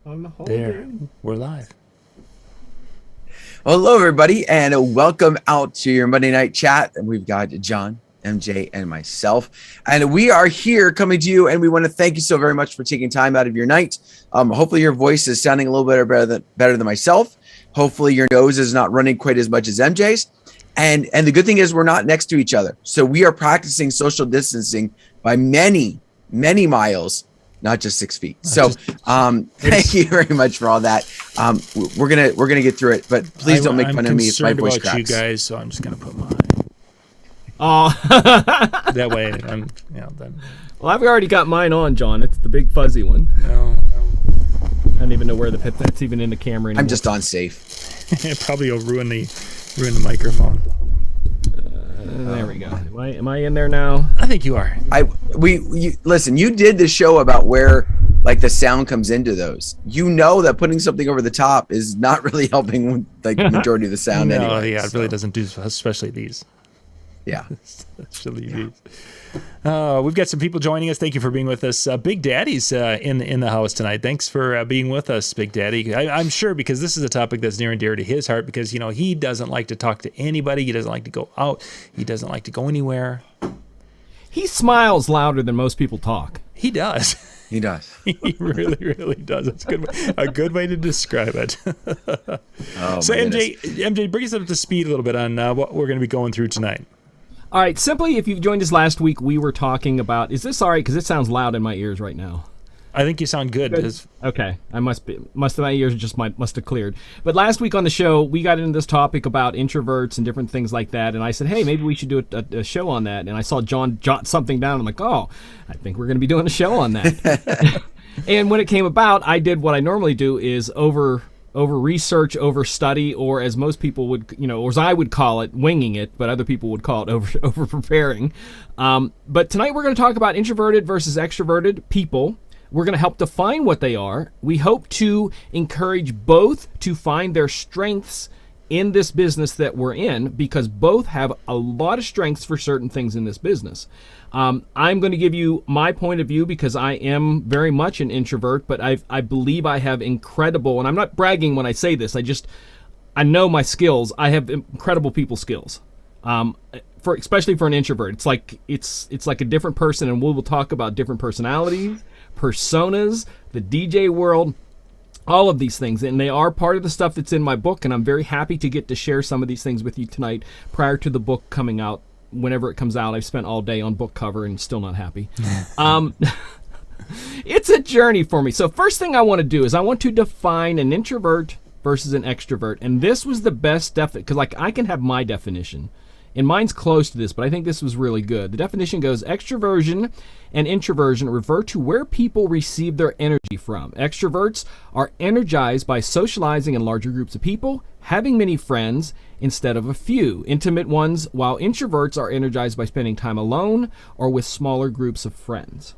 On the whole There, we're live. Well, hello, everybody, and welcome out to your Monday Night Chat. And we've got John, MJ, and myself. And we are here coming to you, and we want to thank you so very much for taking time out of your night. Hopefully your voice is sounding a little bit better than myself. Hopefully your nose is not running quite as much as MJ's. And the good thing is we're not next to each other. So we are practicing social distancing by many, many miles, not just 6 feet. So thank you very much for all that. We're gonna get through it, but please don't make fun of me if my voice cracks. You guys, so I'm just gonna put mine. Oh, That way, I'm then. well, I've already got mine on, John. It's the big fuzzy one. No, I don't even know where that's even in the camera anymore. I'm just on safe. it probably will ruin the microphone. There we go. Am I in there now? I think you are. Listen. You did the show about where like the sound comes into those. You know that putting something over the top is not really helping with like the majority of the sound. No, anyway, yeah, it really doesn't do, especially these. Yeah. Especially these. We've got some people joining us. Thank you for being with us. Big Daddy's in the house tonight. Thanks for being with us, Big Daddy. I'm sure because this is a topic that's near and dear to his heart because, he doesn't like to talk to anybody. He doesn't like to go out. He doesn't like to go anywhere. He smiles louder than most people talk. He does. He does. He really, really does. It's a good way to describe it. So MJ, bring us up to speed a little bit on what we're going to be going through tonight. All right, simply, if you've joined us last week, we were talking about, is this all right? Because it sounds loud in my ears right now. I think you sound good. Okay, I must have my ears just must have cleared. But last week on the show, we got into this topic about introverts and different things like that, and I said, hey, maybe we should do a show on that. And I saw John jot something down. I'm like, oh, I think we're going to be doing a show on that. And when it came about, I did what I normally do is over research, over study, or as most people would, or as I would call it, winging it, but other people would call it over preparing. But tonight we're going to talk about introverted versus extroverted people. We're going to help define what they are. We hope to encourage both to find their strengths in this business that we're in, because both have a lot of strengths for certain things in this business. I'm going to give you my point of view because I am very much an introvert, but I believe I have incredible, and I'm not bragging when I say this, I know my skills. I have incredible people skills. Especially for an introvert. It's like a different person, and we will talk about different personalities, personas, the DJ world, all of these things, and they are part of the stuff that's in my book, and I'm very happy to get to share some of these things with you tonight prior to the book coming out. Whenever it comes out, I've spent all day on book cover and still not happy. It's a journey for me. So first thing I want to do is I want to define an introvert versus an extrovert, and this was the best because I can have my definition. And mine's close to this, but I think this was really good. The definition goes, extroversion and introversion refer to where people receive their energy from. Extroverts are energized by socializing in larger groups of people, having many friends instead of a few intimate ones, while introverts are energized by spending time alone or with smaller groups of friends.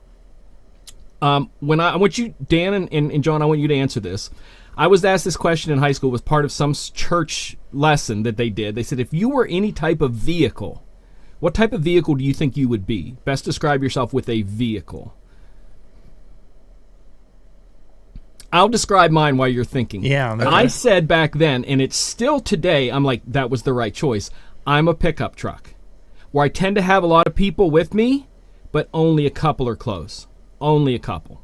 I want you, Dan and John, I want you to answer this. I was asked this question in high school. It was part of some church lesson that they did. They said, if you were any type of vehicle, what type of vehicle do you think you would be? Best describe yourself with a vehicle. I'll describe mine while you're thinking. Yeah. I said back then, and it's still today, I'm like, that was the right choice. I'm a pickup truck, where I tend to have a lot of people with me, but only a couple are close. Only a couple.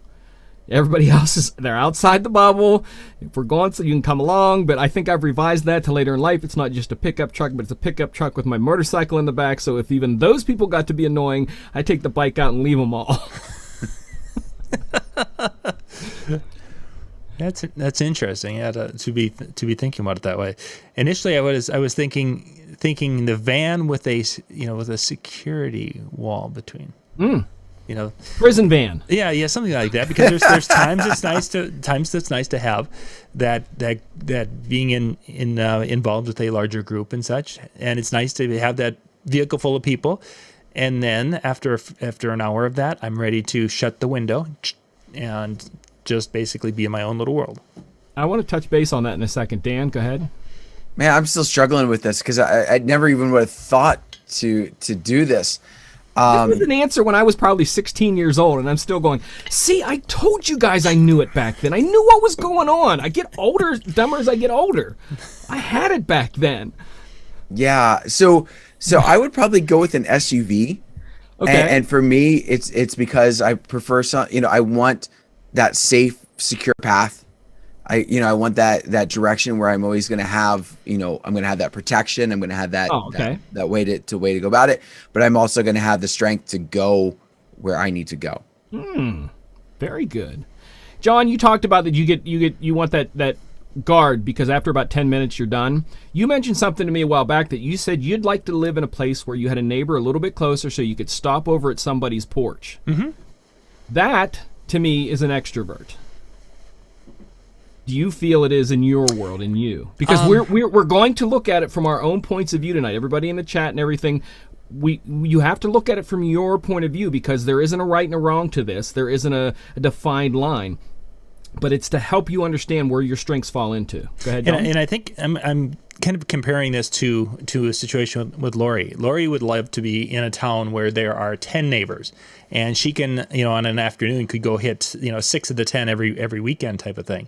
Everybody else they're outside the bubble. If we're going, so you can come along, but I think I've revised that to later in life. It's not just a pickup truck, but it's a pickup truck with my motorcycle in the back, so if even those people got to be annoying, I take the bike out and leave them all. That's interesting. Yeah, to be thinking about it that way. Initially, I was thinking the van with a security wall between. Prison van. Yeah, something like that. Because there's times that's nice to have that being involved with a larger group and such, and it's nice to have that vehicle full of people. And then after an hour of that, I'm ready to shut the window and just basically be in my own little world. I want to touch base on that in a second. Dan, go ahead. Man, I'm still struggling with this because I never even would have thought to do this. This was an answer when I was probably 16 years old, and I'm still going, see, I told you guys I knew it back then. I knew what was going on. I get older, dumber as I get older. I had it back then. Yeah. So I would probably go with an SUV. Okay. And for me, it's because I prefer I want that safe, secure path. I want that direction where I'm always going to have, I'm going to have that protection. I'm going to have that, that way to go about it. But I'm also going to have the strength to go where I need to go. Very good. John, you talked about that you want that guard because after about 10 minutes you're done. You mentioned something to me a while back that you said you'd like to live in a place where you had a neighbor a little bit closer so you could stop over at somebody's porch. Mm-hmm. That, to me, is an extrovert. Do you feel it is in your world, in you? Because we're going to look at it from our own points of view tonight. Everybody in the chat and everything, you have to look at it from your point of view because there isn't a right and a wrong to this. There isn't a defined line. But it's to help you understand where your strengths fall into. Go ahead, John. And I think I'm kind of comparing this to a situation with Lori. Lori would love to be in a town where there are 10 neighbors, and she can, on an afternoon could go hit, 6 of the 10 every weekend type of thing.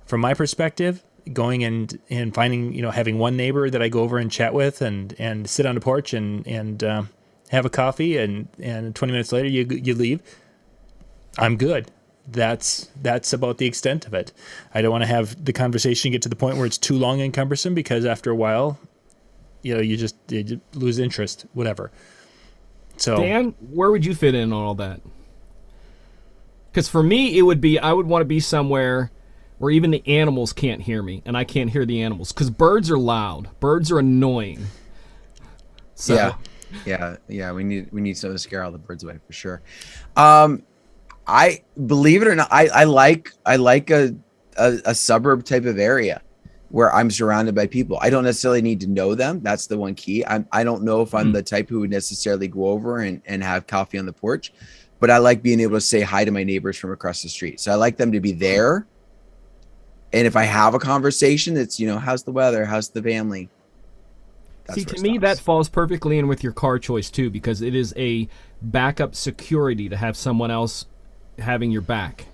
From my perspective, going and finding, having one neighbor that I go over and chat with and sit on the porch and have a coffee and 20 minutes later you leave, I'm good. That's about the extent of it. I don't want to have the conversation get to the point where it's too long and cumbersome because after a while, you lose interest, whatever. So Dan, where would you fit in on all that? Because for me, it would be I would want to be somewhere where even the animals can't hear me and I can't hear the animals because birds are loud. Birds are annoying. So. Yeah. We need something to scare all the birds away for sure. I believe it or not, I like a suburb type of area where I'm surrounded by people. I don't necessarily need to know them. That's the one key. I don't know if I'm the type who would necessarily go over and have coffee on the porch, but I like being able to say hi to my neighbors from across the street. So I like them to be there. And if I have a conversation, it's, how's the weather? How's the family? See, to me, that falls perfectly in with your car choice too, because it is a backup security to have someone else having your back.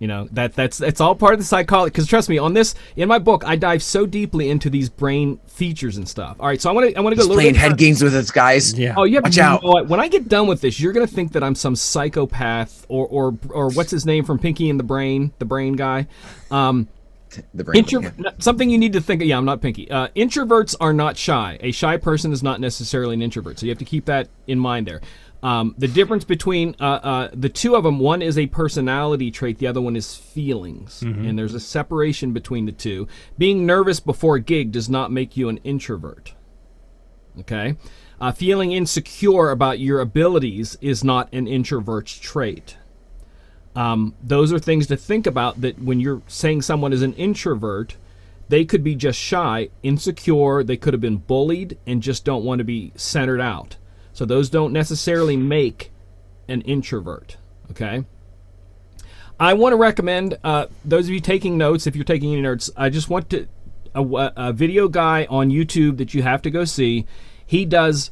That's all part of the psychology. Because trust me, on this in my book, I dive so deeply into these brain features and stuff. All right, so I want to go a little playing bit head games with us, guys. Yeah. Oh, yeah. Watch out. When I get done with this, you're gonna think that I'm some psychopath or what's his name from Pinky and the Brain guy. The brain. Something you need to think. Yeah, I'm not Pinky. Introverts are not shy. A shy person is not necessarily an introvert. So you have to keep that in mind there. The difference between the two of them, one is a personality trait, the other one is feelings. Mm-hmm. And there's a separation between the two. Being nervous before a gig does not make you an introvert. Okay? Feeling insecure about your abilities is not an introvert's trait. Those are things to think about, that when you're saying someone is an introvert, they could be just shy, insecure, they could have been bullied, and just don't want to be centered out. So those don't necessarily make an introvert, okay? I want to recommend, those of you taking notes, if you're taking any notes, I just want a video guy on YouTube that you have to go see. He does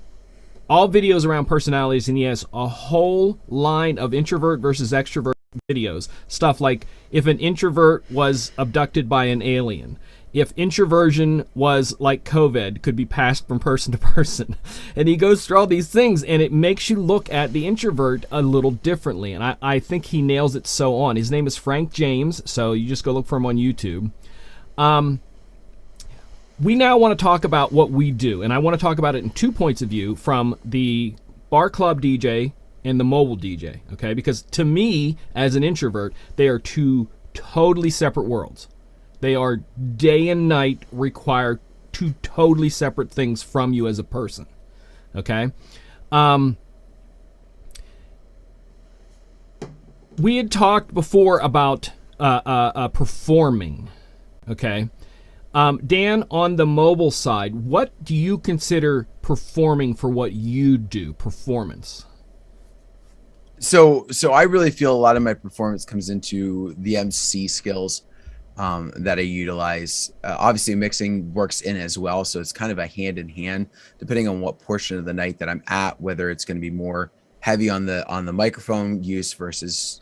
all videos around personalities, and he has a whole line of introvert versus extrovert videos. Stuff like if an introvert was abducted by an alien. If introversion was like COVID, could be passed from person to person. And he goes through all these things, and it makes you look at the introvert a little differently. And I think he nails it so on. His name is Frank James, so you just go look for him on YouTube. We now want to talk about what we do, and I want to talk about it in 2 points of view, from the bar club DJ and the mobile DJ, okay? Because to me, as an introvert, they are two totally separate worlds. They are day and night, require two totally separate things from you as a person. Okay? We had talked before about performing. Okay? Dan, on the mobile side, what do you consider performing for what you do? Performance. So I really feel a lot of my performance comes into the MC skills. that I utilize. Obviously, mixing works in as well, so it's kind of a hand in hand, depending on what portion of the night that I'm at, whether it's going to be more heavy on the microphone use versus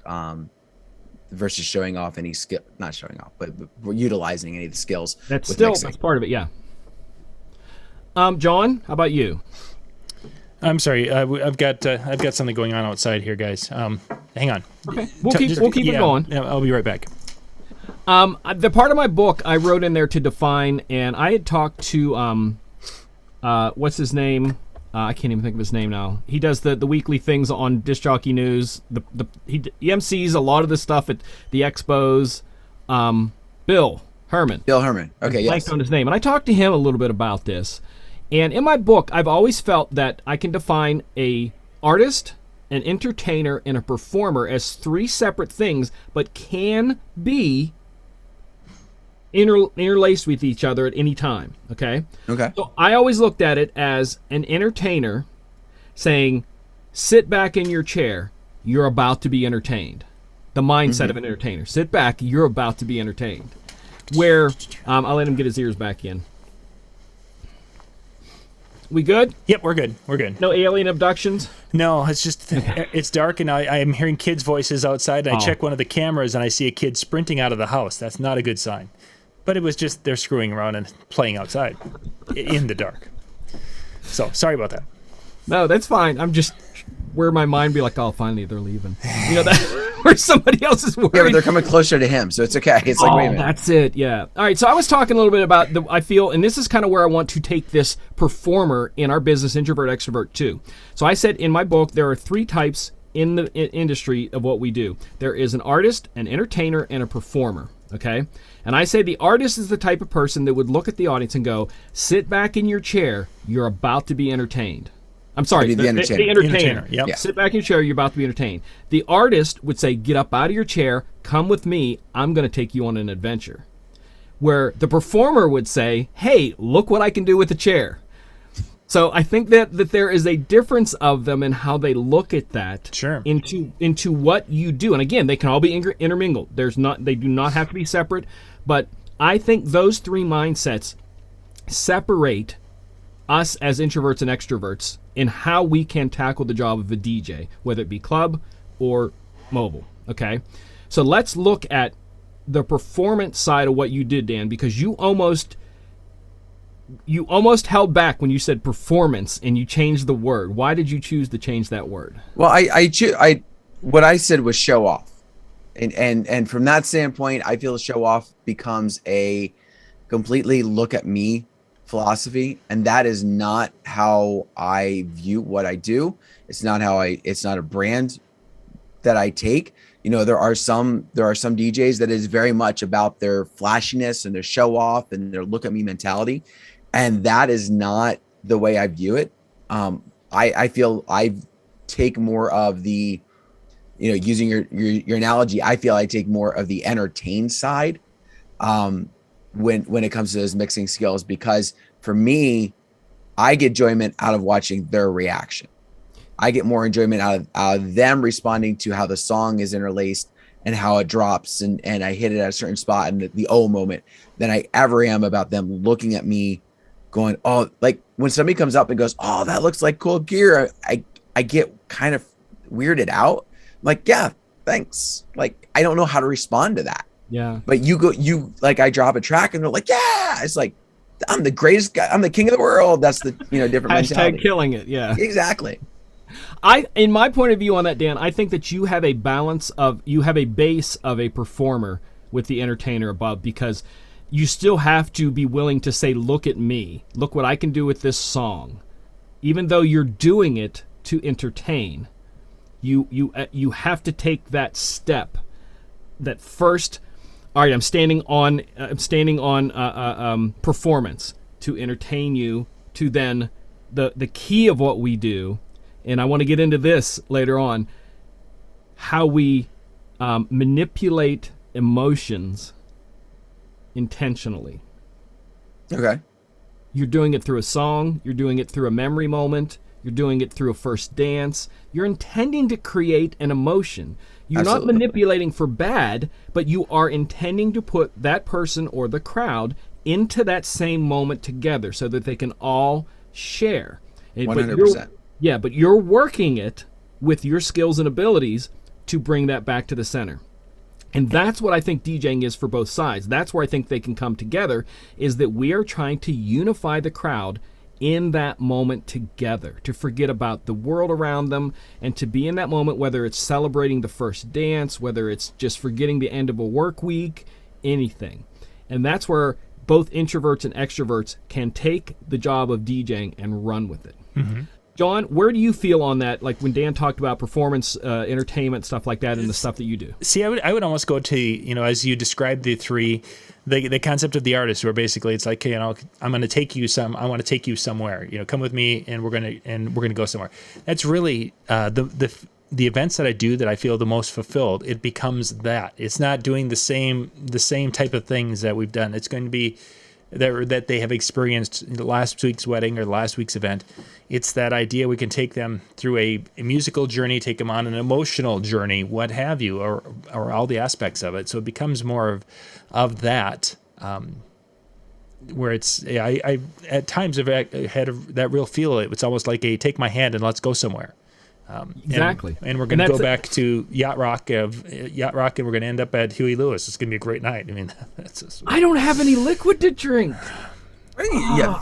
showing off any skill, not showing off, but utilizing any of the skills. That's with still mixing. that's part of it, yeah. John, how about you? I'm sorry. I've got something going on outside here, guys. Hang on. Okay, we'll keep it going. Yeah, I'll be right back. The part of my book I wrote in there to define, and I had talked to what's his name? I can't even think of his name now. He does the weekly things on Disc Jockey News. He MCs a lot of the stuff at the expos. Bill Herman. Bill Herman. Okay, yes. Blanked on his name, and I talked to him a little bit about this. And in my book, I've always felt that I can define a artist, an entertainer, and a performer as three separate things, but can be interlaced with each other at any time. Okay. So I always looked at it as an entertainer saying, "Sit back in your chair. You're about to be entertained." The mindset of an entertainer: sit back. You're about to be entertained. Where I'll let him get his ears back in. We good? Yep, we're good. We're good. No alien abductions? No, it's just it's dark, and I am hearing kids' voices outside. And I check one of the cameras, and I see a kid sprinting out of the house. That's not a good sign. But it was just they're screwing around and playing outside in the dark. So sorry about that. No, that's fine. I'm just where my mind be like, oh, finally they're leaving. You know, that where somebody else is worried. Yeah, but they're coming closer to him, so it's okay. It's like, wait a minute. That's it, yeah. All right, so I was talking a little bit about, I feel, and this is kind of where I want to take this performer in our business, Introvert, Extrovert, too. So I said in my book, there are three types in the industry of what we do. There is an artist, an entertainer, and a performer, okay? And I say the artist is the type of person that would look at the audience and go, sit back in your chair, you're about to be entertained. I'm sorry, the entertainer. Yep. Yeah. Sit back in your chair, you're about to be entertained. The artist would say, get up out of your chair, come with me, I'm going to take you on an adventure. Where the performer would say, hey, look what I can do with the chair. So I think that there is a difference of them in how they look at that into what you do. And again, they can all be intermingled. They do not have to be separate. But I think those three mindsets separate us as introverts and extroverts in how we can tackle the job of a DJ, whether it be club or mobile, okay? So let's look at the performance side of what you did, Dan, because you almost held back when you said performance and you changed the word. Why did you choose to change that word? Well, what I said was show off. And from that standpoint, I feel show off becomes a completely look at me philosophy, and that is not how I view what I do. It's not a brand that I take. You know, there are some DJs that is very much about their flashiness and their show off and their look at me mentality, and that is not the way I view it. I feel I take more of the, you know, using your analogy, I feel I take more of the entertain side when it comes to those mixing skills, because for me, I get enjoyment out of watching their reaction. I get more enjoyment out of them responding to how the song is interlaced and how it drops and I hit it at a certain spot and the oh moment than I ever am about them looking at me going, oh, like when somebody comes up and goes, oh, that looks like cool gear. I get kind of weirded out. I'm like, yeah, thanks. Like, I don't know how to respond to that. Yeah. But I drop a track and they're like, yeah, it's like, I'm the greatest guy. I'm the king of the world. That's the, different mentality. Hashtag killing it. Yeah, exactly. In my point of view on that, Dan, I think that you have a base of a performer with the entertainer above, because you still have to be willing to say, look at me, look what I can do with this song. Even though you're doing it to entertain, you have to take that step, that first, all right, I'm standing on performance to entertain you, to then the key of what we do, and I want to get into this later on, how we manipulate emotions intentionally. Okay. You're doing it through a song, you're doing it through a memory moment, You're doing it through a first dance. You're intending to create an emotion. You're Absolutely. not manipulating for bad, but you are intending to put that person or the crowd into that same moment together so that they can all share. 100%. But you're working it with your skills and abilities to bring that back to the center. And that's what I think DJing is for both sides. That's where I think they can come together, is that we are trying to unify the crowd in that moment together, to forget about the world around them and to be in that moment, whether it's celebrating the first dance, whether it's just forgetting the end of a work week, anything. And that's where both introverts and extroverts can take the job of DJing and run with it. Mm-hmm. John, where do you feel on that? Like when Dan talked about performance, entertainment, stuff like that, and the stuff that you do. See, I would almost go to, as you described the three, the concept of the artist, where basically it's like, I'm going to take you I want to take you somewhere. Come with me, and we're gonna go somewhere. That's really the events that I do that I feel the most fulfilled. It becomes that. It's not doing the same type of things that we've done. It's going to be that they have experienced last week's wedding or last week's event. It's that idea we can take them through a musical journey, take them on an emotional journey, what have you, or all the aspects of it. So it becomes more of that, where it's, I at times have had that real feel. It's almost like a take my hand and let's go somewhere. Exactly. And we're going to go back to Yacht Rock, and we're going to end up at Huey Lewis. It's going to be a great night. I mean, that's just... I don't have any liquid to drink. Yeah.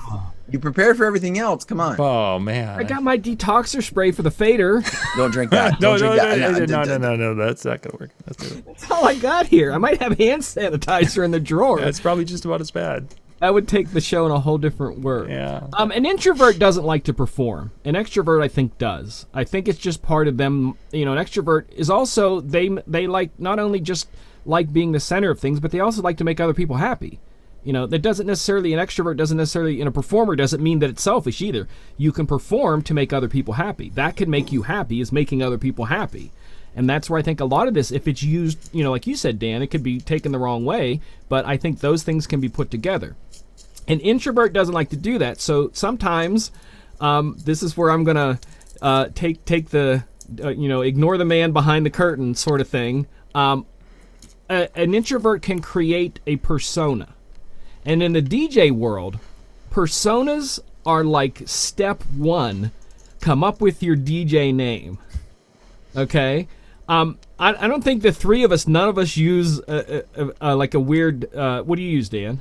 You prepared for everything else. Come on. Oh, man. I got my detoxer spray for the fader. Don't drink that. No, Don't drink that. No. That's not going to work. That's all I got here. I might have hand sanitizer in the drawer. That's probably just about as bad. That would take the show in a whole different word. Yeah. An introvert doesn't like to perform. An extrovert, I think, does. I think it's just part of them. An extrovert is also, they like, not only just like being the center of things, but they also like to make other people happy. That doesn't necessarily, an extrovert doesn't necessarily, a performer doesn't mean that it's selfish either. You can perform to make other people happy. That can make you happy, is making other people happy. And that's where I think a lot of this, if it's used, like you said, Dan, it could be taken the wrong way, but I think those things can be put together. An introvert doesn't like to do that. So sometimes, this is where I'm going to take the, ignore the man behind the curtain sort of thing. An introvert can create a persona. And in the DJ world, personas are like step one. Come up with your DJ name. Okay? I don't think the three of us, none of us use like a weird, what do you use, Dan?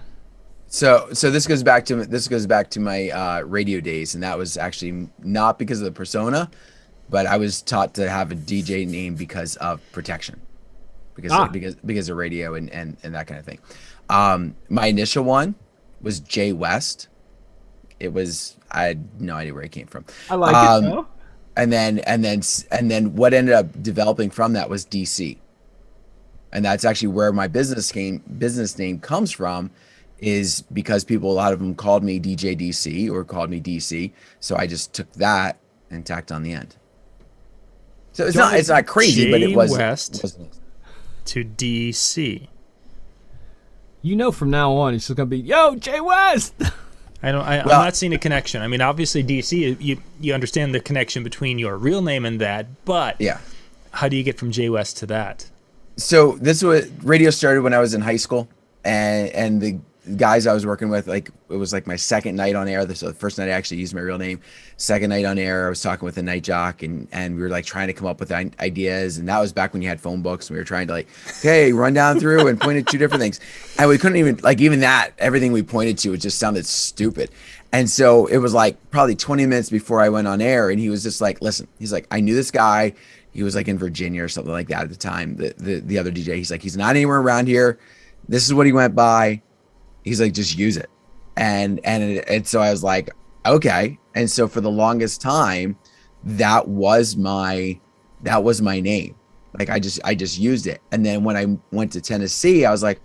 So this goes back to my radio days, and that was actually not because of the persona, but I was taught to have a DJ name because of protection, because of radio and that kind of thing. My initial one was Jay West. I had no idea where it came from. I like it though. And then what ended up developing from that was DC, and that's actually where my business name comes from. Is because a lot of them called me DJ DC or called me DC. So I just took that and tacked on the end. So it's not crazy, but it was West to DC. From now on, it's just going to be, yo, Jay West. I'm not seeing a connection. I mean, obviously DC, you understand the connection between your real name and that, but yeah, how do you get from Jay West to that? So radio started when I was in high school, and the guys I was working with, like, it was like my second night on air. So the first night I actually used my real name. Second night on air, I was talking with a night jock, and we were like trying to come up with ideas. And that was back when you had phone books. And we were trying to run down through and point at two different things. And we couldn't even that, everything we pointed to, it just sounded stupid. And so it was like probably 20 minutes before I went on air, and he was just like, listen, he's like, I knew this guy. He was like in Virginia or something like that at the time, the other DJ. He's like, he's not anywhere around here. This is what he went by. He's like, just use it. And so I was like, okay. And so for the longest time, that was my name. Like I just used it. And then when I went to Tennessee, I was like,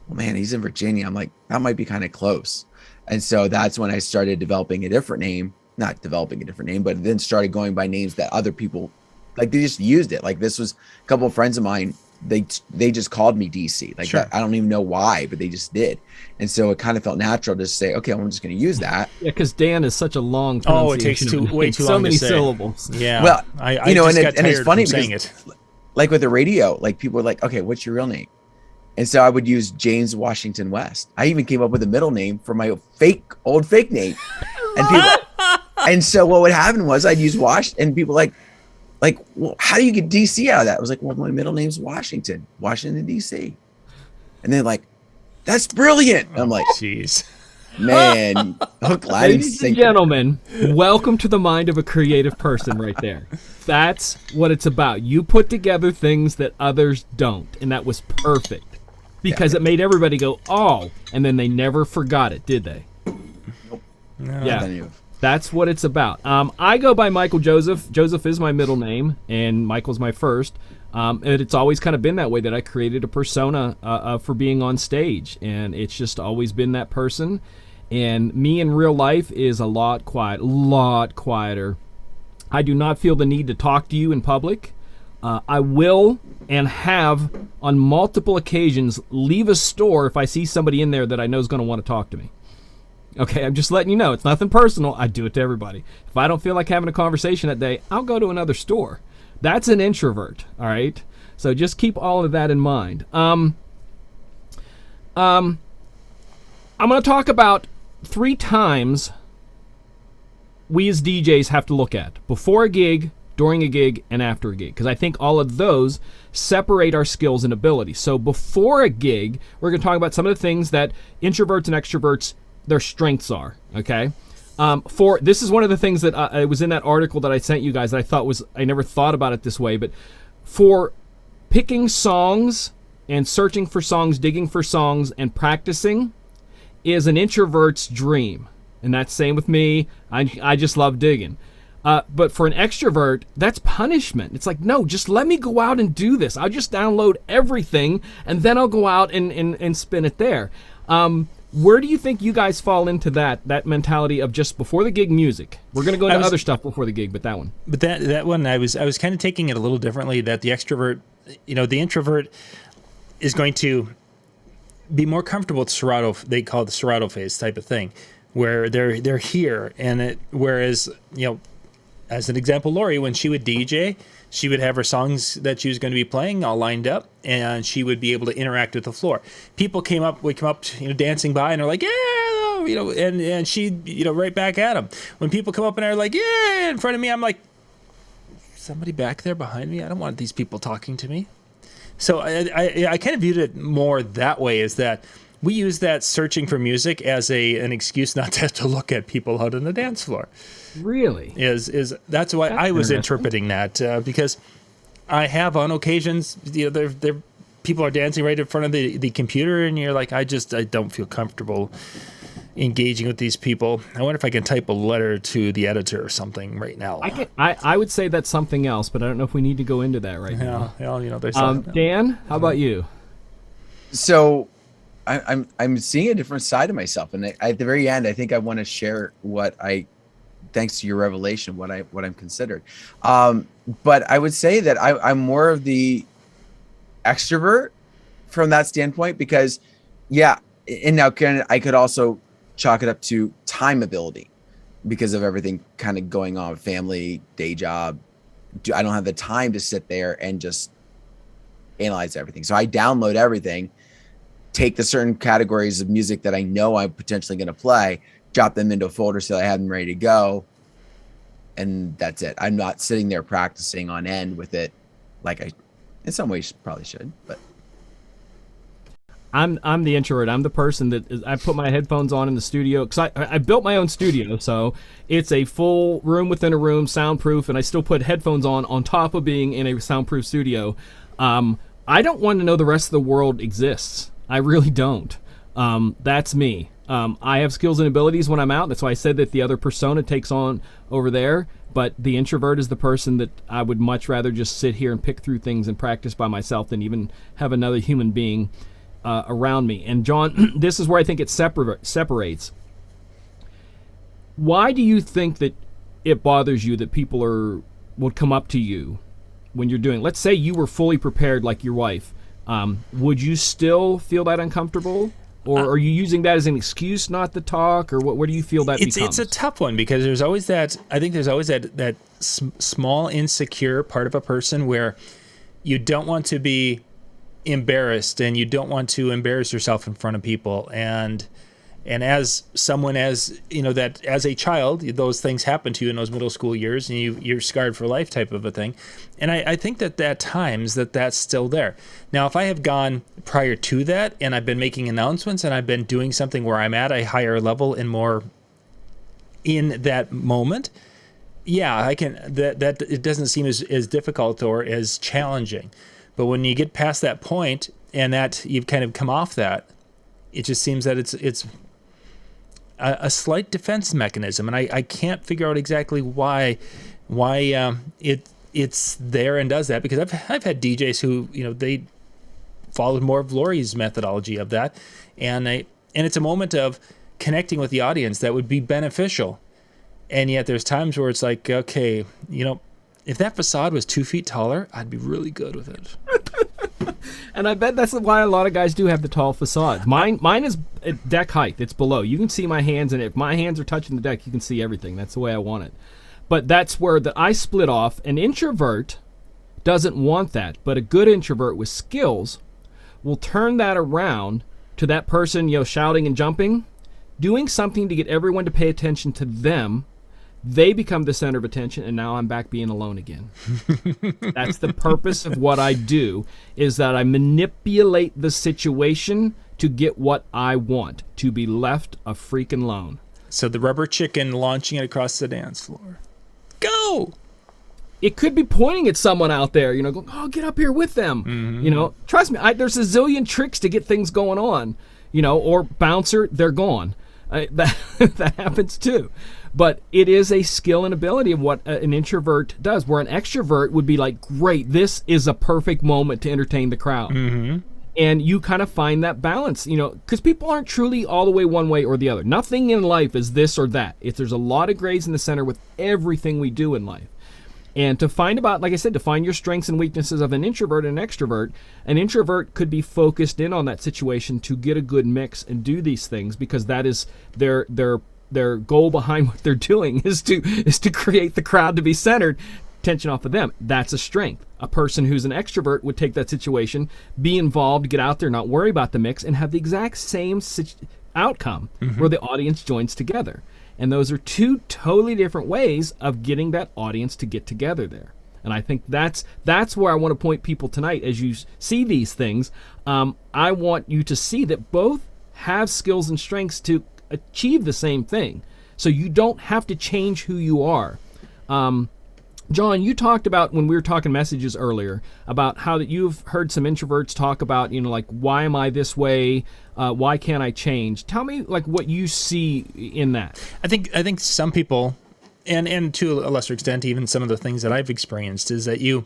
well, man, he's in Virginia. I'm like, that might be kind of close. And so that's when I started developing a different name, not developing a different name, but then started going by names that other people, like, they just used it. Like, this was a couple of friends of mine they just called me DC. Like Sure. that, I don't even know why, but they just did. And so it kind of felt natural to say, okay, I'm just going to use that. Yeah, because Dan is such a long Oh, it takes pronunciation of a way name. too So long many to say. syllables. Yeah. Well, I you know, just and got it's tired funny from saying because it. like with the radio, like people were like, okay, what's your real name? And so I would use James Washington West. I even came up with a middle name for my old fake name. And people, and so what would happen was I'd use and people like, well, how do you get DC out of that? I was like, well, my middle name's Washington DC. And they're like, that's brilliant. I'm like, Jeez. man, hook, line, and Ladies and sinker. gentlemen, welcome to the mind of a creative person right there. That's what it's about. You put together things that others don't, and that was perfect. Because it made everybody go, oh, and then they never forgot it, did they? No. Yeah. That's what it's about. I go by Michael Joseph. Joseph is my middle name, and Michael's my first. And it's always kind of been that way, that I created a persona for being on stage, and it's just always been that person. And me in real life is a lot quieter. I do not feel the need to talk to you in public. I will and have on multiple occasions leave a store if I see somebody in there that I know is going to want to talk to me. Okay, I'm just letting you know. It's nothing personal. I do it to everybody. If I don't feel like having a conversation that day, I'll go to another store. That's an introvert, all right? So just keep all of that in mind. I'm going to talk about 3 times we as DJs have to look at before a gig, during a gig, and after a gig, because I think all of those separate our skills and abilities. So before a gig, we're going to talk about some of the things that introverts and extroverts, their strengths are, okay? This is one of the things that it was in that article that I sent you guys that I thought was, I never thought about it this way, but for picking songs and searching for songs, digging for songs, and practicing is an introvert's dream. And that's same with me. I just love digging. But for an extrovert, that's punishment. It's like, no, just let me go out and do this. I'll just download everything, and then I'll go out and spin it there. Where do you think you guys fall into that mentality of just before the gig music? We're going to go into other stuff before the gig, but that one. But that one, I was kind of taking it a little differently, that the extrovert, the introvert is going to be more comfortable with Serato, they call it the Serato phase type of thing, where they're here. And whereas, as an example, Lori, when she would DJ, she would have her songs that she was going to be playing all lined up, and she would be able to interact with the floor. People would come up, dancing by, and they're like, yeah, and she, right back at them. When people come up and are like, yeah, in front of me, I'm like, somebody back there behind me? I don't want these people talking to me. So I kind of viewed it more that way, is that we use that searching for music as an excuse not to have to look at people out on the dance floor. Really? That's why I was interpreting that, because I have on occasions, people are dancing right in front of the computer, and you're like, I don't feel comfortable engaging with these people. I wonder if I can type a letter to the editor or something right now. I would say that's something else, but I don't know if we need to go into that right now. There's Dan, how about you? So I'm seeing a different side of myself, and at the very end, I think I want to share thanks to your revelation, what I'm considered. But I would say that I'm more of the extrovert from that standpoint, because and now I could also chalk it up to time ability because of everything kind of going on, family, day job. I don't have the time to sit there and just analyze everything. So I download everything, take the certain categories of music that I know I'm potentially going to play, drop them into a folder so I have them ready to go. And that's it. I'm not sitting there practicing on end with it like I, in some ways, probably should, but. I'm the introvert. I'm the person that I put my headphones on in the studio, because I built my own studio, so it's a full room within a room, soundproof, and I still put headphones on top of being in a soundproof studio. I don't want to know the rest of the world exists. I really don't. That's me. I have skills and abilities when I'm out. That's why I said that the other persona takes on over there. But the introvert is the person that I would much rather just sit here and pick through things and practice by myself than even have another human being around me. And John, this is where I think it separates. Why do you think that it bothers you that people would come up to you when you're doing, let's say you were fully prepared like your wife, would you still feel that uncomfortable? Or are you using that as an excuse not to talk, or where do you feel that becomes? It's a tough one, because there's always that small insecure part of a person where you don't want to be embarrassed, and you don't want to embarrass yourself in front of people. And as someone, as you know, that as a child, those things happen to you in those middle school years, and you're scarred for life type of a thing. And I think that at times that's still there. Now, if I have gone prior to that and I've been making announcements and I've been doing something where I'm at a higher level and more in that moment, yeah, I can, that it doesn't seem as difficult or as challenging. But when you get past that point and that you've kind of come off that, it just seems that it's a slight defense mechanism, and I can't figure out exactly why it's there and does that, because I've had DJs who, you know, they followed more of Lori's methodology of that, and it's a moment of connecting with the audience that would be beneficial, and yet there's times where it's like, okay, you know, if that facade was 2 feet taller, I'd be really good with it. And I bet that's why a lot of guys do have the tall facades. Mine is at deck height. It's below. You can see my hands, and if my hands are touching the deck, you can see everything. That's the way I want it. But that's where I split off. An introvert doesn't want that, but a good introvert with skills will turn that around to that person, you know, shouting and jumping, doing something to get everyone to pay attention to them. They become the center of attention, and now I'm back being alone again. That's the purpose of what I do, is that I manipulate the situation to get what I want, to be left a freaking alone. So the rubber chicken launching it across the dance floor. Go! It could be pointing at someone out there, you know, going, oh, get up here with them. Mm-hmm. You know, trust me, there's a zillion tricks to get things going on, you know, or bouncer, they're gone. That happens too. But it is a skill and ability of what an introvert does, where an extrovert would be like, great, this is a perfect moment to entertain the crowd. Mm-hmm. And you kind of find that balance, you know, because people aren't truly all the way one way or the other. Nothing in life is this or that. There's a lot of grays in the center with everything we do in life. And to find like I said, to find your strengths and weaknesses of an introvert and an introvert could be focused in on that situation to get a good mix and do these things, because that is their goal behind what they're doing is to create the crowd to be centered, tension off of them. That's a strength. A person who's an extrovert would take that situation, be involved, get out there, not worry about the mix, and have the exact same outcome where the audience joins together. And those are two totally different ways of getting that audience to get together there. And I think that's where I want to point people tonight as you see these things. I want you to see that both have skills and strengths to achieve the same thing. So you don't have to change who you are. John, you talked about, when we were talking messages earlier, about how that you've heard some introverts talk about, you know, like, why am I this way? Why can't I change? Tell me, like, what you see in that. I think some people, and to a lesser extent, even some of the things that I've experienced, is that you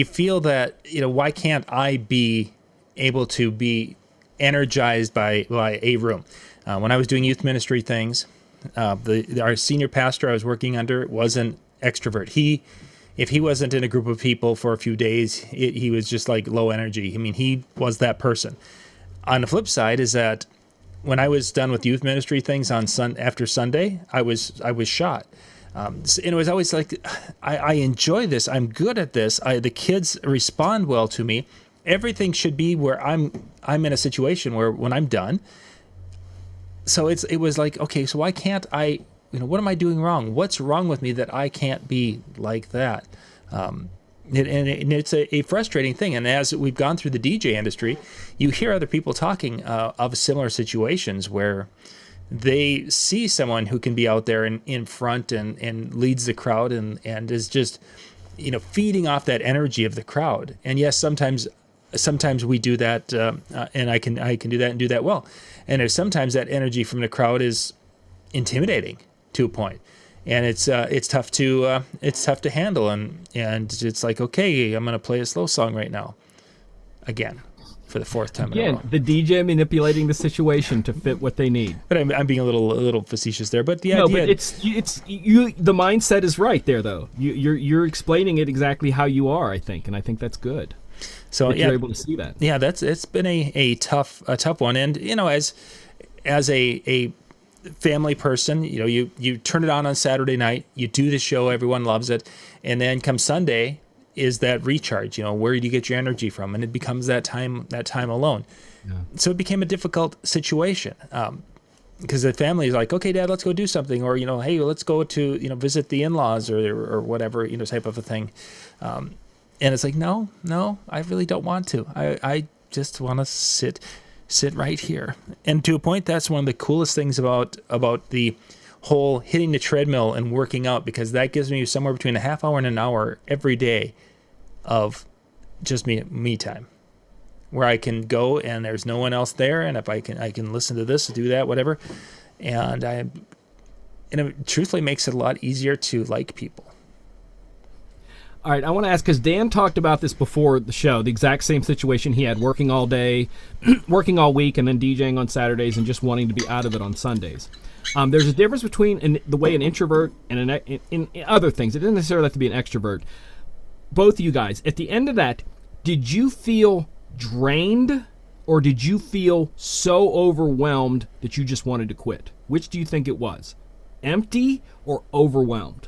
feel that, you know, why can't I be able to be energized by a room? When I was doing youth ministry things, our senior pastor I was working under was an extrovert. If he wasn't in a group of people for a few days, he was just like low energy. I mean, he was that person. On the flip side is that when I was done with youth ministry things on after Sunday, I was shot. And it was always like, I enjoy this. I'm good at this. The kids respond well to me. Everything should be where I'm in a situation where when I'm done. So it was like, okay, so why can't I, you know, what am I doing wrong? What's wrong with me that I can't be like that? And it's a frustrating thing. And as we've gone through the DJ industry, you hear other people talking of similar situations where they see someone who can be out there in front and leads the crowd and is just, you know, feeding off that energy of the crowd. And yes, sometimes we do that, and I can do that and do that well. And there's sometimes that energy from the crowd is intimidating to a point, and it's tough to handle, and it's like, okay, I'm gonna play a slow song right now, again. for the fourth time in a Again, row. the DJ manipulating the situation to fit what they need. But I'm being a little facetious there. But the No, idea, but it's you. The mindset is right there, though. You're explaining it exactly how you are, I think, and I think that's good. so That you're able to see that. yeah, it's been a tough one. And as a family person, you turn it on Saturday night, you do the show, everyone loves it, and then come Sunday is that recharge. Where do you get your energy from? And it becomes that time alone. Yeah. So it became a difficult situation. Because the family is like, okay, Dad, let's go do something, or hey, let's go to visit the in-laws or whatever type of a thing, and it's like, no, I really don't want to. I just want to sit right here. And to a point, that's one of the coolest things about the whole hitting the treadmill and working out, because that gives me somewhere between a half hour and an hour every day of just me time, where I can go and there's no one else there, and if I can listen to this, do that, whatever, and it truthfully makes it a lot easier to like people. All right, I want to ask, because Dan talked about this before the show, the exact same situation he had, working all day, working all week, and then DJing on Saturdays and just wanting to be out of it on Sundays. There's a difference between the way an introvert and in other things. It doesn't necessarily have to be an extrovert. Both of you guys, at the end of that, did you feel drained, or did you feel so overwhelmed that you just wanted to quit? Which do you think it was? Empty or overwhelmed?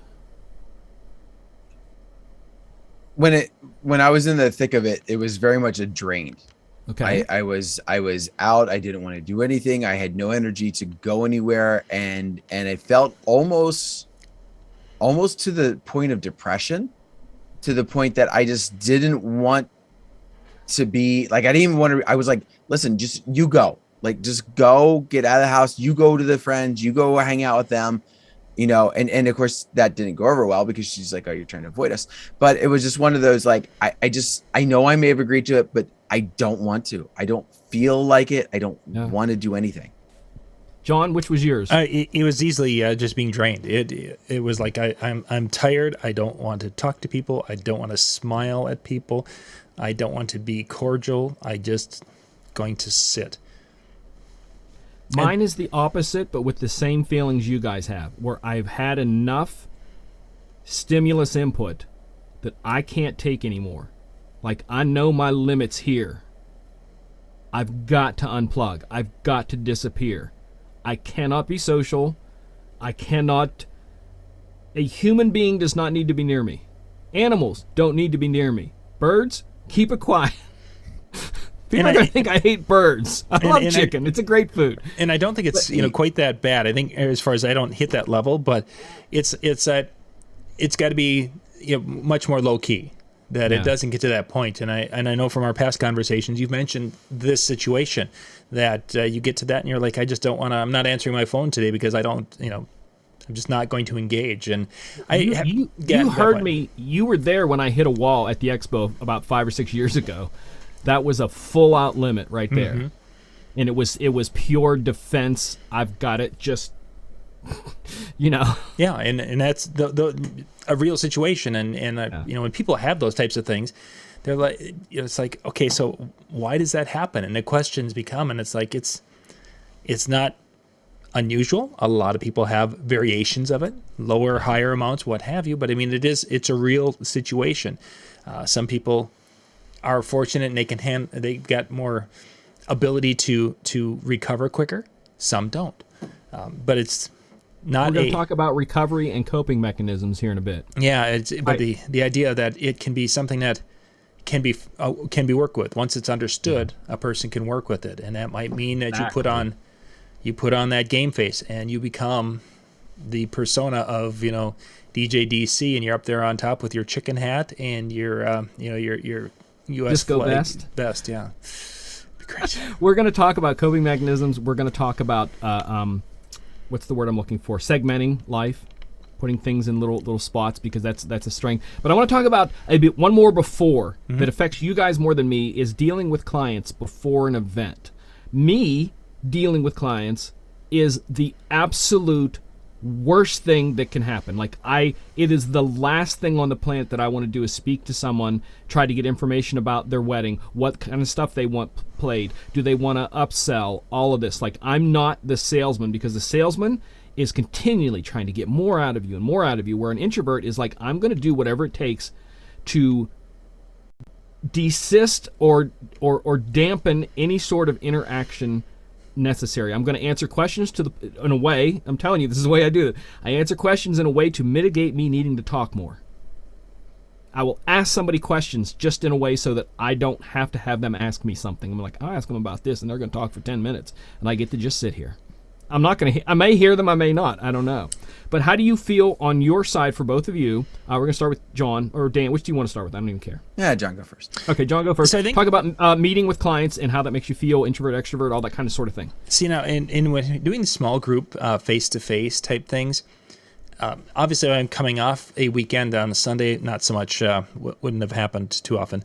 When I was in the thick of it, it was very much a drain. Okay. I was out. I didn't want to do anything. I had no energy to go anywhere, and it felt almost to the point of depression, to the point that I just didn't want to be like, I didn't even want to. I was like, listen, just you go, just go, get out of the house. You go to the friends, you go hang out with them, and of course that didn't go over well, because she's like, oh, you're trying to avoid us. But it was just one of those, like, I know I may have agreed to it, but I don't want to. I don't feel like it. I don't want to do anything. John, which was yours? It was easily just being drained. It was like, I'm tired. I don't want to talk to people. I don't want to smile at people. I don't want to be cordial. I just going to sit. Mine is the opposite, but with the same feelings you guys have, where I've had enough stimulus input that I can't take anymore. Like, I know my limits here. I've got to unplug. I've got to disappear. I cannot be social. A human being does not need to be near me. Animals don't need to be near me. Birds, keep it quiet. People are going to think I hate birds. I love chicken. It's a great food. And I don't think it's quite that bad. I think, as far as, I don't hit that level, but it's got to be much more low key, that it doesn't get to that point. And I know from our past conversations, you've mentioned this situation that you get to that and you're like, I just don't want to. I'm not answering my phone today because I don't. I'm just not going to engage. And you heard me. You were there when I hit a wall at the expo about 5 or 6 years ago. That was a full out limit right there. Mm-hmm. And it was pure defense. I've got it, just Yeah, and that's a real situation. And when people have those types of things, they're like, it's like, okay, so why does that happen? And the questions become, and it's like, it's not unusual. A lot of people have variations of it, lower, higher amounts, what have you. But I mean, it's a real situation. Some people are fortunate and they've got more ability to recover quicker. Some don't. But it's not. We're going to talk about recovery and coping mechanisms here in a bit. Yeah, the idea that it can be something that can be worked with. Once it's understood, a person can work with it, and that might mean that you put on that game face and you become the persona of DJ DC, and you're up there on top with your chicken hat and your U.S. disco flag vest. Yeah, be great. We're going to talk about coping mechanisms. We're going to talk about what's the word I'm looking for? Segmenting life, putting things in little spots, because that's a strength. But I want to talk about one more before that affects you guys more than me, is dealing with clients before an event. Me dealing with clients is the absolute worst thing that can happen. Like it is the last thing on the planet that I want to do is speak to someone, try to get information about their wedding, what kind of stuff they want played, do they want to upsell, all of this. Like, I'm not the salesman, because the salesman is continually trying to get more out of you and more out of you, where an introvert is like, I'm going to do whatever it takes to desist or dampen any sort of interaction necessary. I'm going to answer questions in a way, I'm telling you, this is the way I do it. I answer questions in a way to mitigate me needing to talk more. I will ask somebody questions just in a way so that I don't have to have them ask me something. I'm like, I'll ask them about this, and they're going to talk for 10 minutes, and I get to just sit here. I'm not going to, I may hear them, I may not, I don't know. But how do you feel on your side for both of you? We're going to start with John, or Dan, which do you want to start with? I don't even care. Yeah, John, go first. Okay, John, go first. So I think, talk about meeting with clients and how that makes you feel, introvert, extrovert, all that kind of sort of thing. See, now, in when doing small group, face-to-face type things, obviously I'm coming off a weekend on a Sunday, not so much, wouldn't have happened too often.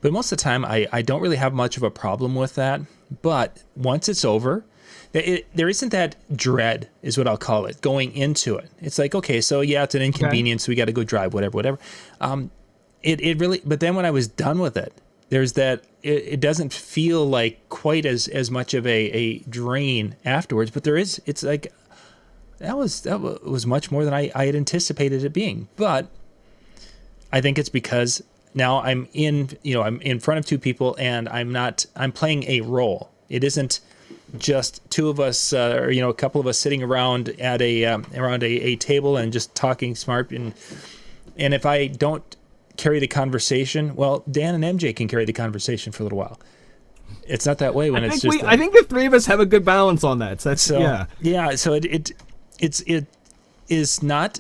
But most of the time, I don't really have much of a problem with that. But once it's over, there isn't that dread, is what I'll call it, going into it. It's like, okay, so yeah, it's an inconvenience. Okay. We got to go drive, whatever. It really, but then when I was done with it, there's that, it doesn't feel like quite as much of a drain afterwards, but it's like, that was much more than I had anticipated it being. But I think it's because now I'm in front of two people, and I'm playing a role. It isn't just two of us, or a couple of us sitting around at a table and just talking smart. And if I don't carry the conversation, well, Dan and MJ can carry the conversation for a little while. It's not that way when it's just. I think the three of us have a good balance on that. So So it is not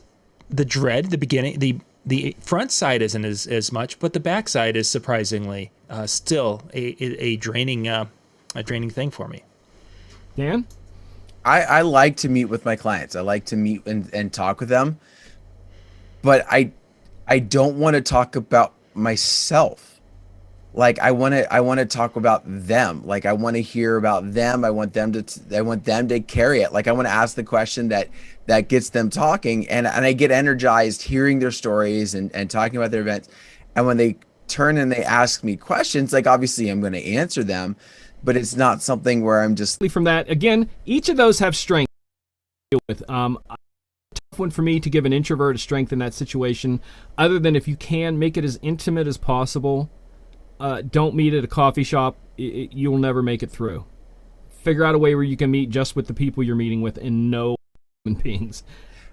the dread. The beginning, the front side isn't as much, but the back side is surprisingly still a draining thing for me. Dan? I like to meet with my clients. I like to meet and talk with them, but I don't want to talk about myself. Like, I want to talk about them. Like, I want to hear about them. I want them to carry it. Like, I want to ask the question that gets them talking, and I get energized hearing their stories and talking about their events. And when they turn and they ask me questions, like, obviously I'm going to answer them, but it's not something where I'm just from that. Again, each of those have strengths to deal with. Tough one for me to give an introvert a strength in that situation, other than if you can make it as intimate as possible. Don't meet at a coffee shop. You'll never make it through. Figure out a way where you can meet just with the people you're meeting with and no human beings.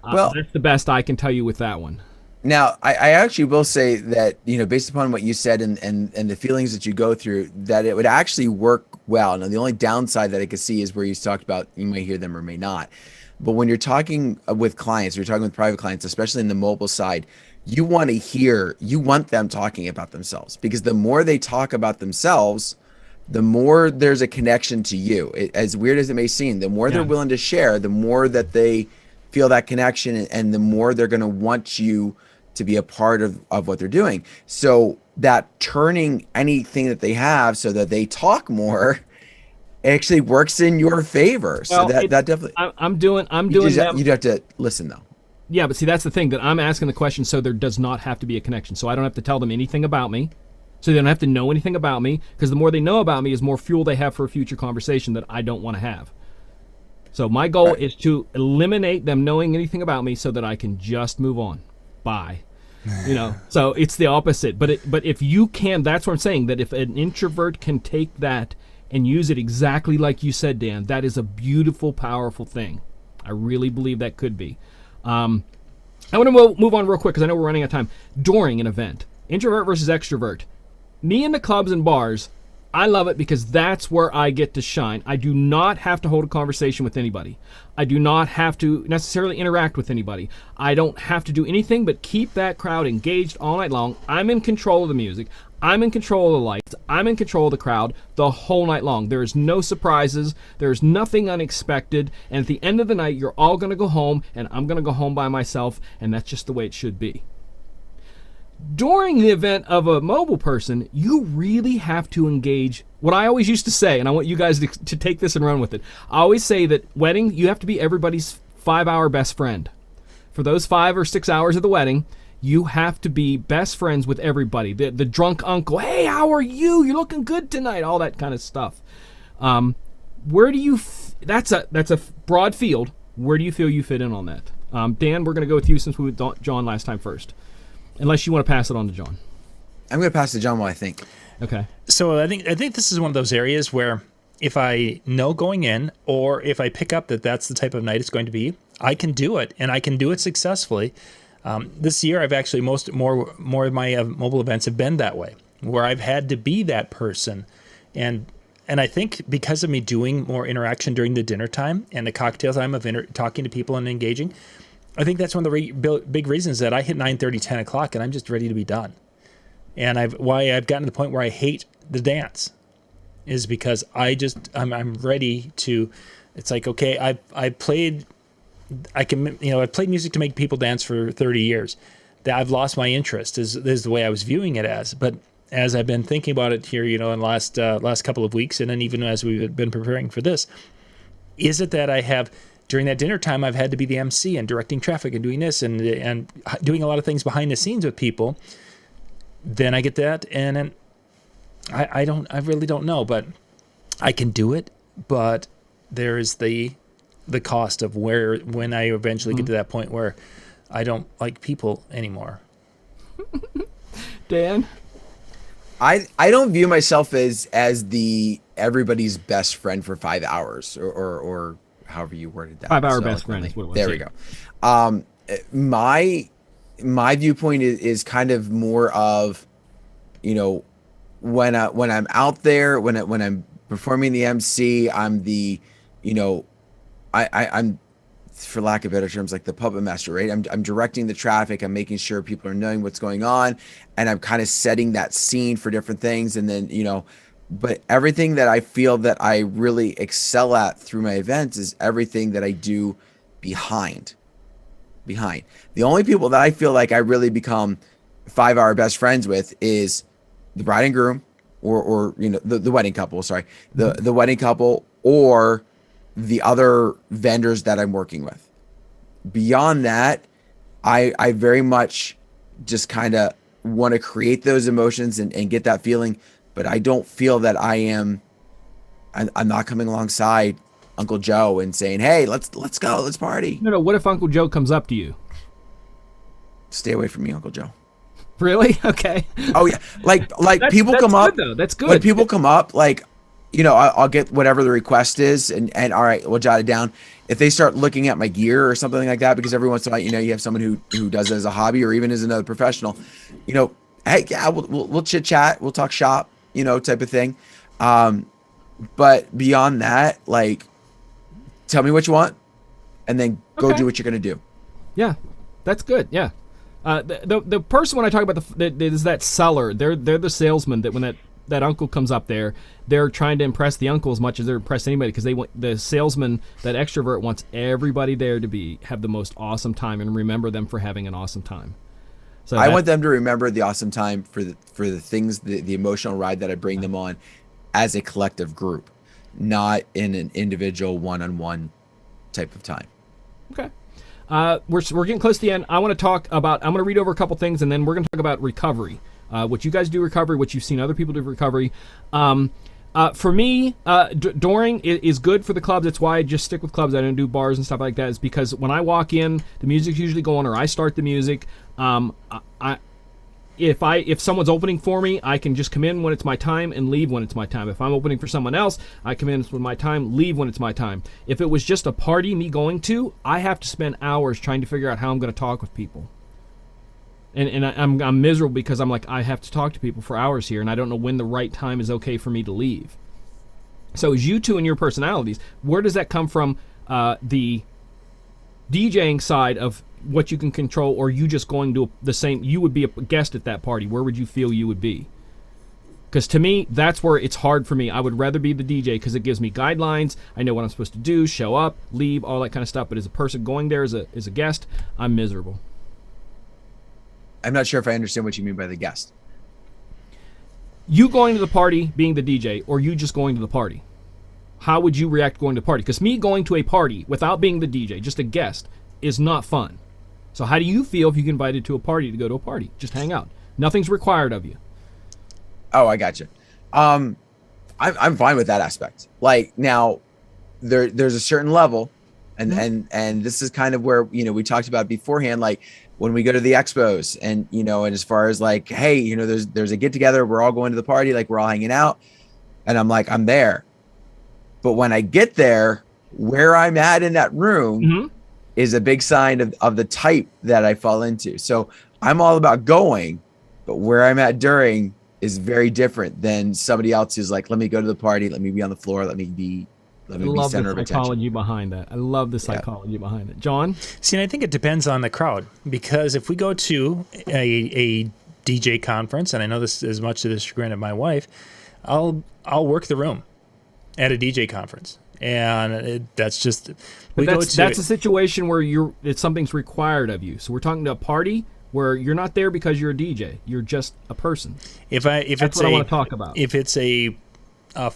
Well, that's the best I can tell you with that one. Now, I actually will say that, based upon what you said and the feelings that you go through, that it would actually work well. Now, the only downside that I could see is where you talked about you may hear them or may not. But when you're talking with clients, you're talking with private clients, especially in the mobile side, you want them talking about themselves, because the more they talk about themselves, the more there's a connection to you. As weird as it may seem, the more they're willing to share, the more that they feel that connection, and the more they're going to want you to be a part of what they're doing. So that turning anything that they have so that they talk more actually works in your favor. So that definitely. I'm doing that. You'd have to listen though. Yeah, but see, that's the thing, that I'm asking the question so there does not have to be a connection. So I don't have to tell them anything about me. So they don't have to know anything about me, because the more they know about me is more fuel they have for a future conversation that I don't want to have. So my goal is to eliminate them knowing anything about me so that I can just move on. Bye. So it's the opposite. But if you can, that's what I'm saying, that if an introvert can take that and use it exactly like you said, Dan, that is a beautiful, powerful thing. I really believe that could be. I want to move on real quick because I know we're running out of time. During an event, introvert versus extrovert. Me in the clubs and bars, I love it because that's where I get to shine. I do not have to hold a conversation with anybody. I do not have to necessarily interact with anybody. I don't have to do anything but keep that crowd engaged all night long. I'm in control of the music. I'm in control of the lights. I'm in control of the crowd the whole night long. There is no surprises. There's nothing unexpected. And at the end of the night, you're all going to go home, and I'm going to go home by myself, and that's just the way it should be. During the event of a mobile person, you really have to engage. What I always used to say, and I want you guys to take this and run with it. I always say that wedding, you have to be everybody's 5-hour best friend. For those 5 or 6 hours of the wedding, you have to be best friends with everybody. The drunk uncle, hey, how are you? You're looking good tonight. All that kind of stuff. Where do you? That's a broad field. Where do you feel you fit in on that? Dan, we're going to go with you since we were John last time first. Unless you want to pass it on to John. I'm going to pass to John while I think. Okay. So I think this is one of those areas where if I know going in, or if I pick up that that's the type of night it's going to be, I can do it, and I can do it successfully. This year, I've actually more of my mobile events have been that way, where I've had to be that person, and I think because of me doing more interaction during the dinner time and the cocktail time of talking to people and engaging, I think that's one of the big reasons that I hit 9:30, 10 o'clock, and I'm just ready to be done. And I've gotten to the point where I hate the dance, is because I'm ready to. It's like, okay, I've played music to make people dance for 30 years. That I've lost my interest is the way I was viewing it as. But as I've been thinking about it here, in the last couple of weeks, and then even as we've been preparing for this, is it that I have during that dinner time I've had to be the MC and directing traffic and doing this and doing a lot of things behind the scenes with people. Then I get that, and then I really don't know, but I can do it. But there is the cost of when I eventually get to that point where I don't like people anymore. Dan? I don't view myself as the everybody's best friend for 5 hours or however you worded that. 5-hour best friend is what it was. There we go. My viewpoint is kind of more of, when I'm out there, when I'm performing the MC, I'm the, I'm, for lack of better terms, like the puppet master, right? I'm directing the traffic. I'm making sure people are knowing what's going on, and I'm kind of setting that scene for different things. And then, but everything that I feel that I really excel at through my events is everything that I do behind. The only people that I feel like I really become 5-hour best friends with is the bride and groom, or the wedding couple. Sorry, the wedding couple, or the other vendors that I'm working with. Beyond that, I very much just kind of want to create those emotions and get that feeling, but I don't feel that I'm not coming alongside Uncle Joe and saying, hey, let's go, let's party. No, what if Uncle Joe comes up to you? Stay away from me, Uncle Joe. Really? Okay. Oh yeah, like people come up. Though. That's good. When people come up, I'll get whatever the request is, and all right, we'll jot it down. If they start looking at my gear or something like that, because every once in a while, you have someone who does it as a hobby or even as another professional, hey, yeah, we'll chit chat, we'll talk shop, type of thing. But beyond that, tell me what you want, and then go do what you're gonna do. Yeah, that's good. Yeah. The person, when I talk about is that seller, they're the salesman that when that uncle comes up there, they're trying to impress the uncle as much as they're impressing anybody, because they want the salesman, that extrovert, wants everybody there to have the most awesome time and remember them for having an awesome time. So I want them to remember the awesome time for the things, the emotional ride that I bring them on as a collective group, not in an individual one-on-one type of time. Okay. We're getting close to the end. I'm going to read over a couple things, and then we're going to talk about recovery. What you guys do recovery, what you've seen other people do recovery. For me, Doring is good for the clubs. That's why I just stick with clubs. I don't do bars and stuff like that. Is because when I walk in, the music's usually going, or I start the music. If someone's opening for me, I can just come in when it's my time and leave when it's my time. If I'm opening for someone else, I come in when my time, leave when it's my time. If it was just a party me going to, I have to spend hours trying to figure out how I'm going to talk with people. And I'm miserable because I'm like, I have to talk to people for hours here, and I don't know when the right time is okay for me to leave. So as you two and your personalities, where does that come from, the DJing side of what you can control, or you just going to the same, you would be a guest at that party, where would you feel you would be? Because to me, that's where it's hard for me. I would rather be the DJ because it gives me guidelines. I know what I'm supposed to do, show up, leave, all that kind of stuff. But as a person going there as a guest, I'm miserable. I'm not sure if I understand what you mean by the guest. You going to the party being the DJ, or you just going to the party? how would you react going to a party? Because me going to a party without being the DJ, just a guest, is not fun. So how do you feel if you get invited to a party to go to a party? Just hang out. Nothing's required of you. Oh, I got you. I'm fine with that aspect. Like now, there's a certain level, and this is kind of where we talked about beforehand. Like when we go to the expos, and and as far as like, hey, there's a get together, we're all going to the party, like we're all hanging out, and I'm like, I'm there. But when I get there, where I'm at in that room is a big sign of the type that I fall into. So I'm all about going, but where I'm at during is very different than somebody else who's like, let me go to the party, let me be on the floor, let me be center of attention. I love the psychology behind that. I love the psychology behind it. John? See, and I think it depends on the crowd, because if we go to a DJ conference, and I know this is much to the chagrin of my wife, I'll work the room at a DJ conference. And that's just that's a situation where something's required of you. So we're talking to a party where you're not there because you're a DJ. You're just a person. That's what I want to talk about. If it's a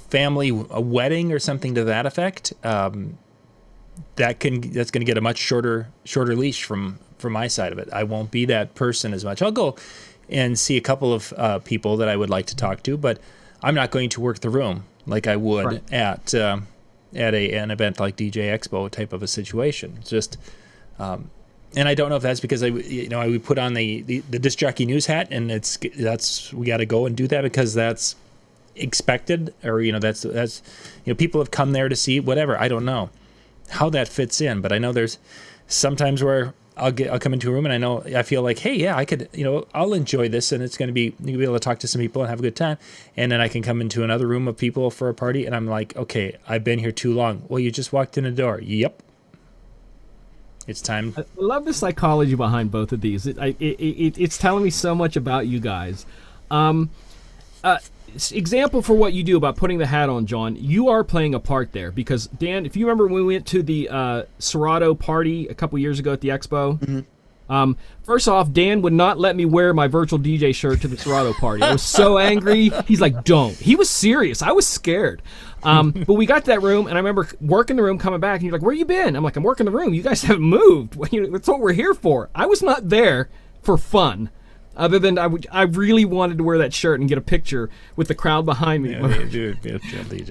family, a wedding or something to that effect, that's going to get a much shorter leash from my side of it. I won't be that person as much. I'll go and see a couple of people that I would like to talk to, but I'm not going to work the room like I would at an event like DJ Expo type of a situation. It's just, and I don't know if that's because I would put on the disc jockey news hat, and we got to go and do that because that's expected, or that's people have come there to see whatever. I don't know how that fits in, but I know there's sometimes where I'll come into a room and I feel like, hey, yeah, I could, I'll enjoy this, and it's going to be, you'll be able to talk to some people and have a good time. And then I can come into another room of people for a party, and I'm like, okay, I've been here too long. Well, you just walked in the door. Yep. It's time. I love the psychology behind both of these. It's telling me so much about you guys. Example for what you do about putting the hat on, John, you are playing a part there, because Dan, if you remember when we went to the Serato party a couple years ago at the Expo, first off, Dan would not let me wear my virtual DJ shirt to the Serato party. I was so angry. He's like, don't. He was serious. I was scared. But we got to that room, and I remember working the room, coming back, and he's like, where you been? I'm like, I'm working the room. You guys haven't moved. That's what we're here for. I was not there for fun. Other than I really wanted to wear that shirt and get a picture with the crowd behind me.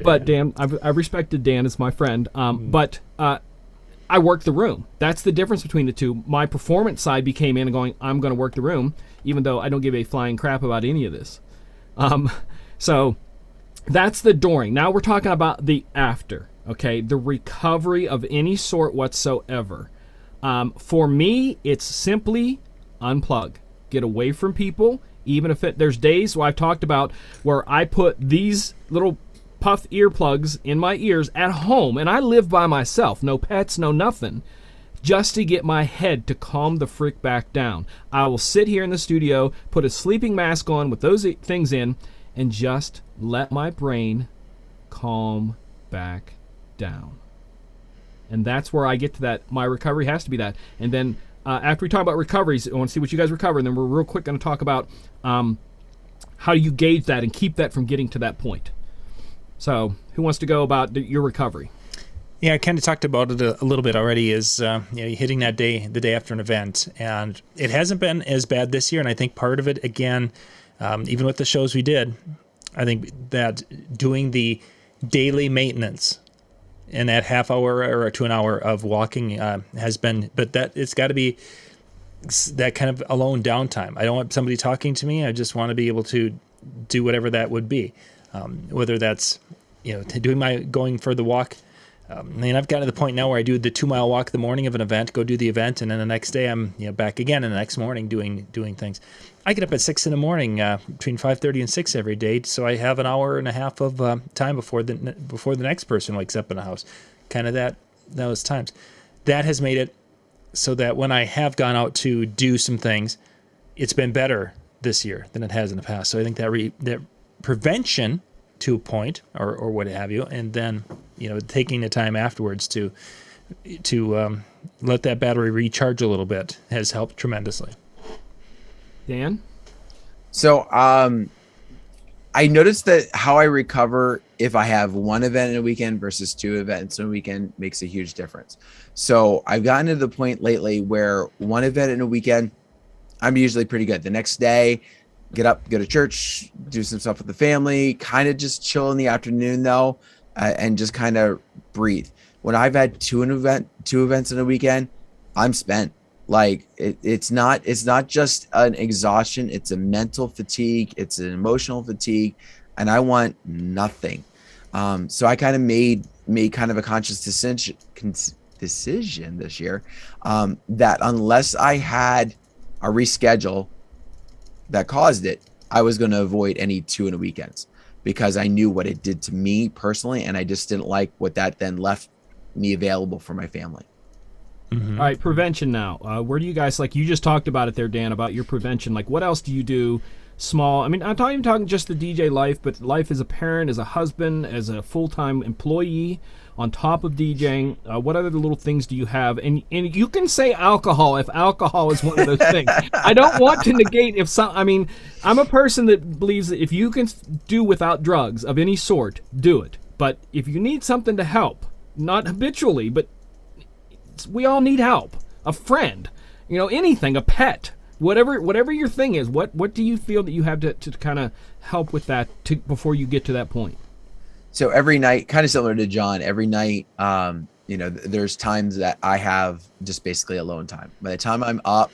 But Dan, I respected Dan as my friend. But I worked the room. That's the difference between the two. My performance side became in and going, I'm going to work the room, even though I don't give a flying crap about any of this. So that's the during. Now we're talking about the after. Okay, the recovery of any sort whatsoever. For me, it's simply unplug. Get away from people, even if there's days where I've talked about where I put these little puff earplugs in my ears at home, and I live by myself, no pets, no nothing, just to get my head to calm the frick back down. I will sit here in the studio, put a sleeping mask on with those things in, and just let my brain calm back down. And that's where I get to that. My recovery has to be that. And then after we talk about recoveries, I want to see what you guys recover, and then we're real quick going to talk about how you gauge that and keep that from getting to that point. So who wants to go about your recovery? Yeah, I kind of talked about it a little bit already, is hitting that day, the day after an event. And it hasn't been as bad this year, and I think part of it, again, even with the shows we did, I think that doing the daily maintenance and that half hour or to an hour of walking has been, but that it's got to be that kind of alone downtime. I don't want somebody talking to me. I just want to be able to do whatever that would be, whether that's going for the walk. I've gotten to the point now where I do the 2-mile walk the morning of an event, go do the event, and then the next day I'm back again, and the next morning doing things. I get up at 6 in the morning, between 5:30 and 6 every day, so I have an hour and a half of time before the next person wakes up in the house. Kind of those times. That has made it so that when I have gone out to do some things, it's been better this year than it has in the past. So I think that prevention to a point, or what have you, and then taking the time afterwards to let that battery recharge a little bit has helped tremendously. Dan? So I noticed that how I recover if I have one event in a weekend versus two events in a weekend makes a huge difference. So I've gotten to the point lately where one event in a weekend, I'm usually pretty good. The next day, get up, go to church, do some stuff with the family, kind of just chill in the afternoon though, and just kind of breathe. When I've had two events in a weekend, I'm spent. Like it's not just an exhaustion, it's a mental fatigue, it's an emotional fatigue, and I want nothing. So I kind of made kind of a conscious decision this year, that unless I had a reschedule that caused it, I was going to avoid any two in the weekends, because I knew what it did to me personally, and I just didn't like what that then left me available for my family. Mm-hmm. All right, prevention now. Where do you guys, like you just talked about it there, Dan, about your prevention. Like what else do you do small? I mean, I'm talking just the DJ life, but life as a parent, as a husband, as a full-time employee, on top of DJing. What other little things do you have? And you can say alcohol if alcohol is one of those things. I don't want to negate if some. I mean, I'm a person that believes that if you can do without drugs of any sort, do it. But if you need something to help, not habitually, but we all need help. A friend, anything, a pet, whatever your thing is. What do you feel that you have to kind of help with that before you get to that point? So every night, kind of similar to John, every night, there's times that I have just basically alone time. By the time I'm up,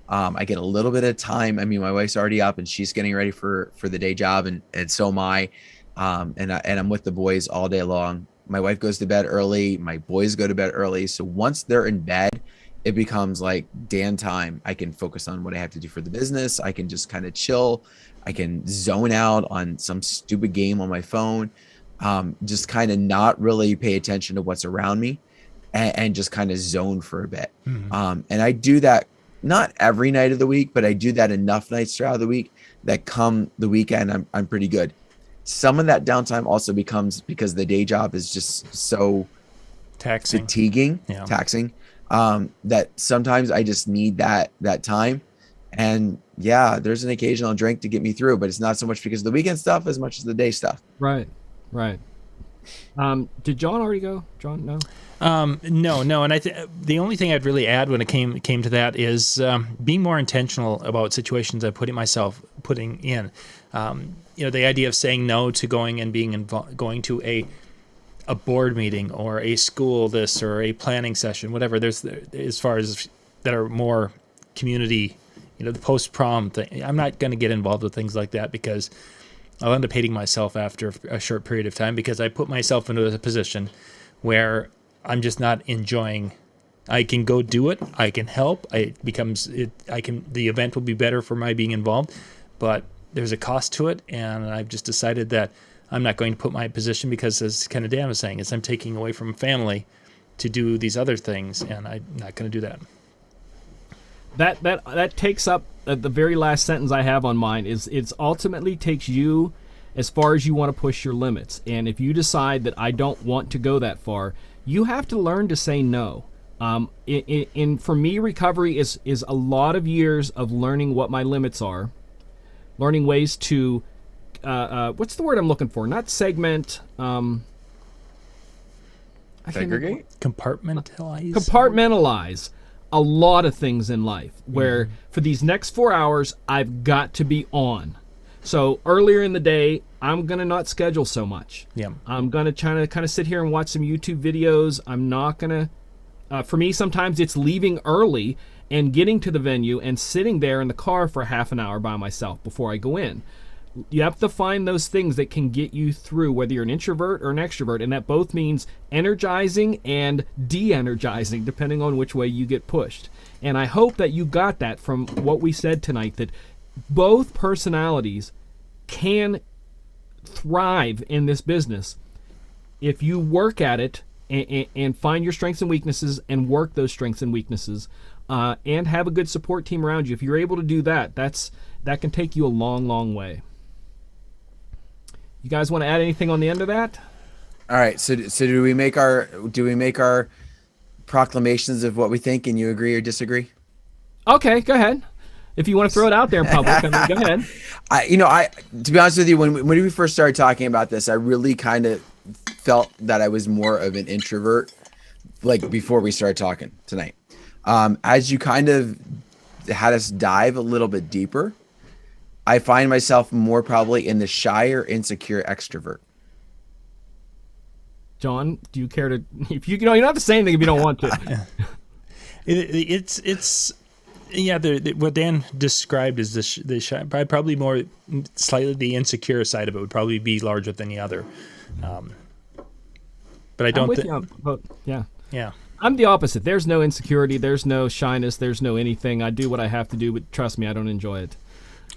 I get a little bit of time. I mean, my wife's already up and she's getting ready for the day job, and so am I. And I'm with the boys all day long. My wife goes to bed early. My boys go to bed early. So once they're in bed, it becomes like Dan time. I can focus on what I have to do for the business. I can just kind of chill. I can zone out on some stupid game on my phone. Just kind of not really pay attention to what's around me, and just kind of zone for a bit. Mm-hmm. And I do that not every night of the week, but I do that enough nights throughout the week that come the weekend, I'm pretty good. Some of that downtime also becomes because the day job is just so taxing, taxing, that sometimes I just need that time. And yeah, there's an occasional drink to get me through, but it's not so much because of the weekend stuff as much as the day stuff. Right. Did John already go? John, no? No. And the only thing I'd really add when it came to that is being more intentional about situations I'm putting in. The idea of saying no to going and going to a board meeting or a school this or a planning session, whatever. There's as far as that are more community, the post-prom thing. I'm not going to get involved with things like that because I'll end up hating myself after a short period of time, because I put myself into a position where I'm just not enjoying. I can go do it. I can help. The event will be better for my being involved, but there's a cost to it, and I've just decided that I'm not going to put my position, because as kind of Dan was saying, I'm taking away from family to do these other things, and I'm not going to do that. That takes up the very last sentence I have on mine is it's ultimately takes you as far as you want to push your limits. And if you decide that I don't want to go that far, you have to learn to say no. For me, recovery is a lot of years of learning what my limits are, learning ways to what's the word I'm looking for? Not segment. Segregate? Compartmentalize a lot of things in life, where for these next 4 hours, I've got to be on. So earlier in the day, I'm going to not schedule so much. Yeah. I'm going to try to kind of sit here and watch some YouTube videos. I'm not going to, for me, sometimes it's leaving early and getting to the venue and sitting there in the car for half an hour by myself before I go in. You have to find those things that can get you through, whether you're an introvert or an extrovert, and that both means energizing and de-energizing, depending on which way you get pushed. And I hope that you got that from what we said tonight, that both personalities can thrive in this business if you work at it and find your strengths and weaknesses and work those strengths and weaknesses, and have a good support team around you. If you're able to do that, that can take you a long, long way. You guys want to add anything on the end of that? All right. So do we make our proclamations of what we think, and you agree or disagree? Okay, go ahead. if you want to throw it out there in public, I mean, go ahead. To be honest with you, when we first started talking about this, I really kind of felt that I was more of an introvert, like before we started talking tonight. As you kind of had us dive a little bit deeper, I find myself more probably in the shy or insecure extrovert. John, do you care to? If you don't have to say anything if you don't want to. It's what Dan described is the shy, probably more slightly the insecure side of it would probably be larger than the other. But I don't think. Yeah. I'm the opposite. There's no insecurity. There's no shyness. There's no anything. I do what I have to do, but trust me, I don't enjoy it.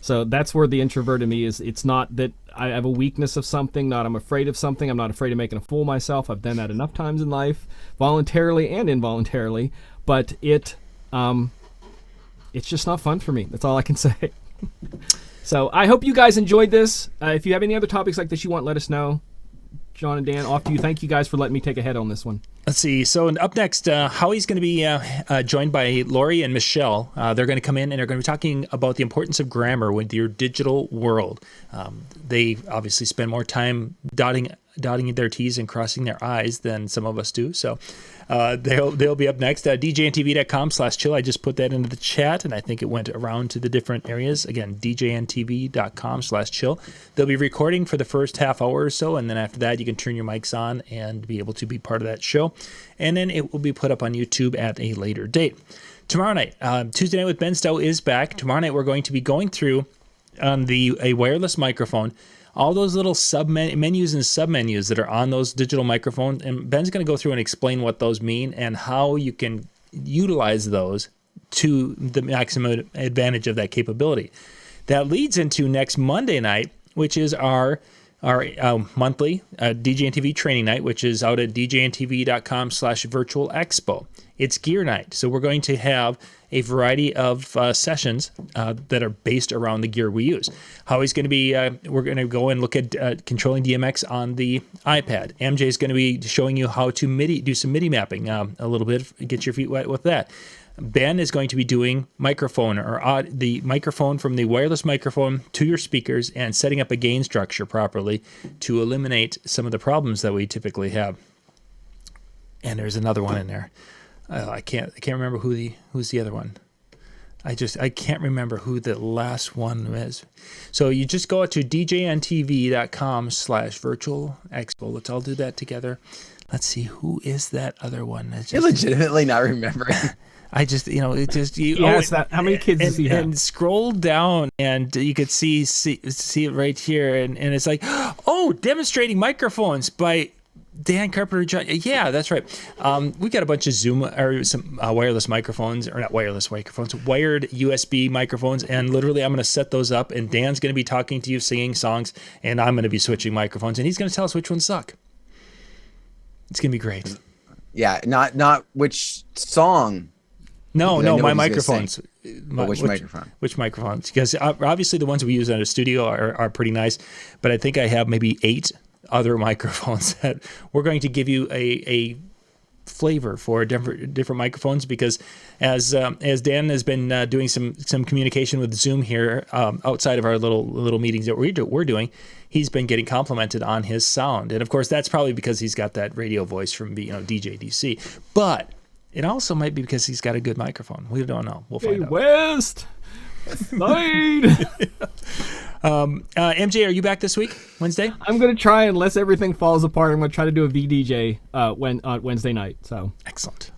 So that's where the introvert in me is. It's not that I have a weakness of something, not I'm afraid of something. I'm not afraid of making a fool of myself. I've done that enough times in life, voluntarily and involuntarily. But it's just not fun for me. That's all I can say. So I hope you guys enjoyed this. If you have any other topics like this you want, let us know. John and Dan, off to you. Thank you guys for letting me take a head on this one. Let's see. So up next, Howie's going to be joined by Lori and Michelle. They're going to come in and they're going to be talking about the importance of grammar with your digital world. They obviously spend more time dotting their T's and crossing their I's than some of us do. So they'll be up next. DJNTV.com/chill. I just put that into the chat, and I think it went around to the different areas. Again, DJNTV.com/chill. They'll be recording for the first half hour or so, and then after that, you can turn your mics on and be able to be part of that show. And then it will be put up on YouTube at a later date. Tomorrow night, Tuesday Night with Ben Stowe is back. Tomorrow night, we're going to be going through on a wireless microphone all those little menus and submenus that are on those digital microphones. And Ben's going to go through and explain what those mean and how you can utilize those to the maximum advantage of that capability. That leads into next Monday night, which is our monthly DJNTV training night, which is out at djntv.com/virtual expo. It's gear night. So we're going to have a variety of sessions that are based around the gear we use. Howie's going to be, we're going to go and look at controlling DMX on the iPad. MJ is going to be showing you how to do some MIDI mapping a little bit, get your feet wet with that. Ben is going to be doing microphone the microphone from the wireless microphone to your speakers and setting up a gain structure properly to eliminate some of the problems that we typically have. And there's another one in there. I can't remember who's the other one. I can't remember who the last one is. So you just go to djntv.com/virtual expo. Let's all do that together. Let's see, who is that other one? You're legitimately not remembering. I just, how many kids does he have? And scroll down, and you could see it right here, and it's like, demonstrating microphones by Dan Carpenter. Yeah, that's right. We got a bunch of Zoom or some wireless microphones, or not wireless microphones, wired USB microphones, and literally I'm going to set those up, and Dan's going to be talking to you, singing songs, and I'm going to be switching microphones, and he's going to tell us which ones suck. It's going to be great. Yeah, not which song. No, my microphones. Which microphone? Which microphones? Because obviously the ones we use in a studio are pretty nice, but I think I have maybe 8 other microphones that we're going to give you a flavor for different microphones, because as Dan has been doing some communication with Zoom here outside of our little meetings that we're doing, he's been getting complimented on his sound, and of course that's probably because he's got that radio voice from DJ DC, but it also might be because he's got a good microphone. We don't know. We'll find out. West side. MJ, are you back this week, Wednesday? I'm going to try, unless everything falls apart. I'm going to try to do a VDJ Wednesday night. So Excellent.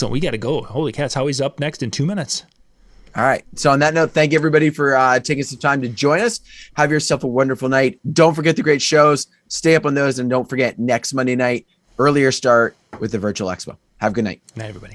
We got to go. Holy cats, Howie's up next in 2 minutes. All right. So on that note, thank everybody for taking some time to join us. Have yourself a wonderful night. Don't forget the great shows. Stay up on those. And don't forget, next Monday night, earlier start with the Virtual Expo. Have a good night. Night, everybody.